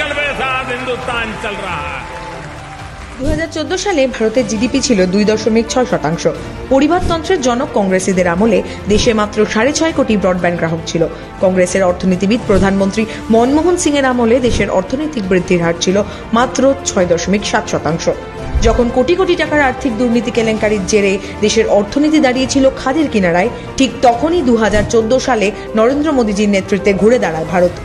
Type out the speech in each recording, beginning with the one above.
संकल्प के साथ हिंदुस्तान चल रहा है। 2014 সালে ভারতের জিডিপি ছিল 2.6%। পরিবারতন্ত্রের জনক কংগ্রেসীদের আমলে দেশে মাত্র 6.5 কোটি ব্রডব্যান্ড গ্রাহক ছিল। কংগ্রেসের অর্থনীতিবিদ প্রধানমন্ত্রী মনমোহন সিং এর আমলে দেশের অর্থনৈতিক বৃদ্ধির হার ছিল মাত্র 6.7%। যখন কোটি কোটি টাকার আর্থিক দুর্নীতি কেলেঙ্কারির জেরে দেশের অর্থনীতি দাঁড়িয়েছিল খাদের কিনারায়, ঠিক তখনই 2014 সালে নরেন্দ্র মোদীজির নেতৃত্বে ঘুরে দাঁড়ায় ভারত।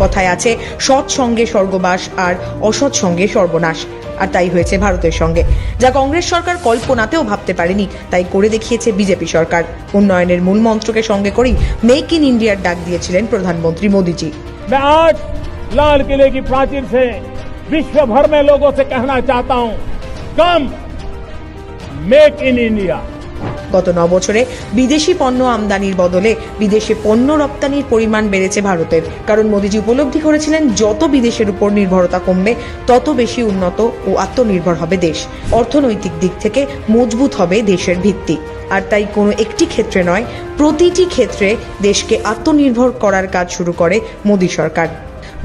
কথায় আছে, সৎ সঙ্গে স্বর্গবাস আর অসৎ সঙ্গে সর্বনাশ। আর তাই হয়েছে ভারতের সঙ্গে, যা কংগ্রেস সরকার কল্পনাতেও ভাবতে পারেনি, তাই করে দেখিয়েছে বিজেপি সরকার। উন্নয়নের মূল মন্ত্রকে সঙ্গে করেই মেক ইন ইন্ডিয়ার ডাক দিয়েছিলেন প্রধানমন্ত্রী মোদীজি। मैं आज लाल किले की प्राचीर से विश्व भर में लोगों से कहना चाहता हूं, कम मेक इन इंडिया। গত 9 বছরে বিদেশি পণ্য আমদানির বদলে বিদেশে পণ্য রপ্তানির পরিমাণ বেড়েছে ভারতের। কারণ মোদীজি উপলব্ধি করেছিলেন, যত বিদেশের উপর নির্ভরতা কমবে তত বেশি উন্নত ও আত্মনির্ভর হবে দেশ। অর্থনৈতিক দিক থেকে মজবুত হবে দেশের ভিত্তি। আর তাই কোনো একটি ক্ষেত্রে নয়, প্রতিটি ক্ষেত্রে দেশকে আত্মনির্ভর করার কাজ শুরু করে মোদী সরকার।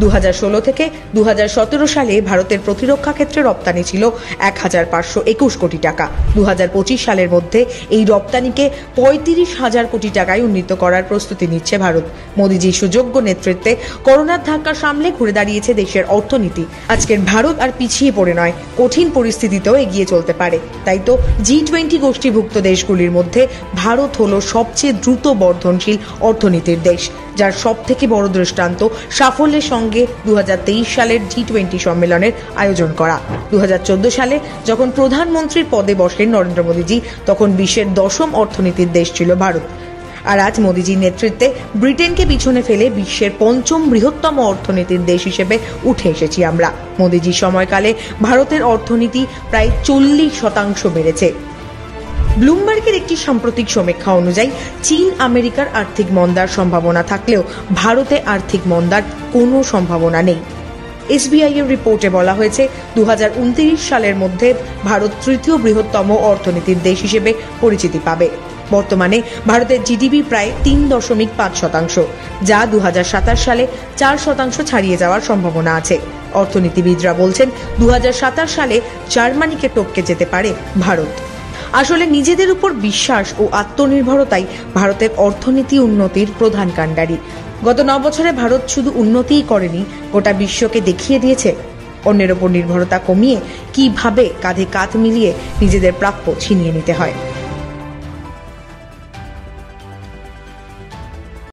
2016 থেকে 2017 সালে ভারতের প্রতিরক্ষা ক্ষেত্রে রপ্তানি ছিল 1521 কোটি টাকা। 2025 সালের মধ্যে এই রপ্তানিকে 35,000 কোটি টাকায় উন্নীত করার প্রস্তুতি নিচ্ছে ভারত। মোদীজির সুযোগ্য নেতৃত্বে করোনার ধাক্কা সামলে ঘুরে দাঁড়িয়েছে দেশের অর্থনীতি। আজকের ভারত আর পিছিয়ে পড়ে নয়, কঠিন পরিস্থিতিতেও এগিয়ে চলতে পারে। তাই তো G20 গোষ্ঠীভুক্ত দেশগুলির মধ্যে ভারত হলো সবচেয়ে দ্রুত বর্ধনশীল অর্থনীতির দেশ, যার সব থেকে বড় দৃষ্টান্ত সাফল্যের সঙ্গে 2023 সালের G20 সম্মেলনের আয়োজন করা। 2014 সালে যখন প্রধানমন্ত্রীর পদে বসেন নরেন্দ্র মোদীজি, তখন বিশ্বের 10ম অর্থনীতির দেশ ছিল ভারত। আর আজ মোদীজির নেতৃত্বে ব্রিটেনকে পিছনে ফেলে বিশ্বের 5ম বৃহত্তম অর্থনীতির দেশ হিসেবে উঠে এসেছি আমরা। মোদীজির সময়কালে ভারতের অর্থনীতি প্রায় 40% বেড়েছে। ব্লুমবার্গের একটি সাম্প্রতিক সমীক্ষা অনুযায়ী চীন আমেরিকার আর্থিক মন্দার সম্ভাবনা থাকলেও ভারতে আর্থিক মন্দার কোনো সম্ভাবনা নেই। SBI এর রিপোর্টে বলা হয়েছে, 2029 সালের মধ্যে ভারত 3য় বৃহত্তম অর্থনীতির দেশ হিসেবে পরিচিতি পাবে। বর্তমানে ভারতের জিডিপি প্রায় 3.5%, যা 2027 সালে 4% ছাড়িয়ে যাওয়ার সম্ভাবনা আছে। অর্থনীতিবিদরা বলছেন, 2027 সালে জার্মানিকে টপকে যেতে পারে ভারত। আসলে নিজেদের উপর বিশ্বাস ও আত্মনির্ভরতাই ভারতের অর্থনীতি উন্নতির প্রধান কাণ্ডারি। গত 9 বছরে ভারত শুধু উন্নতিই করেনি, গোটা বিশ্বকে দেখিয়ে দিয়েছে অন্যের ওপর নির্ভরতা কমিয়ে কিভাবে কাঁধে কাঁধ মিলিয়ে নিজেদের প্রাপ্য ছিনিয়ে নিতে হয়।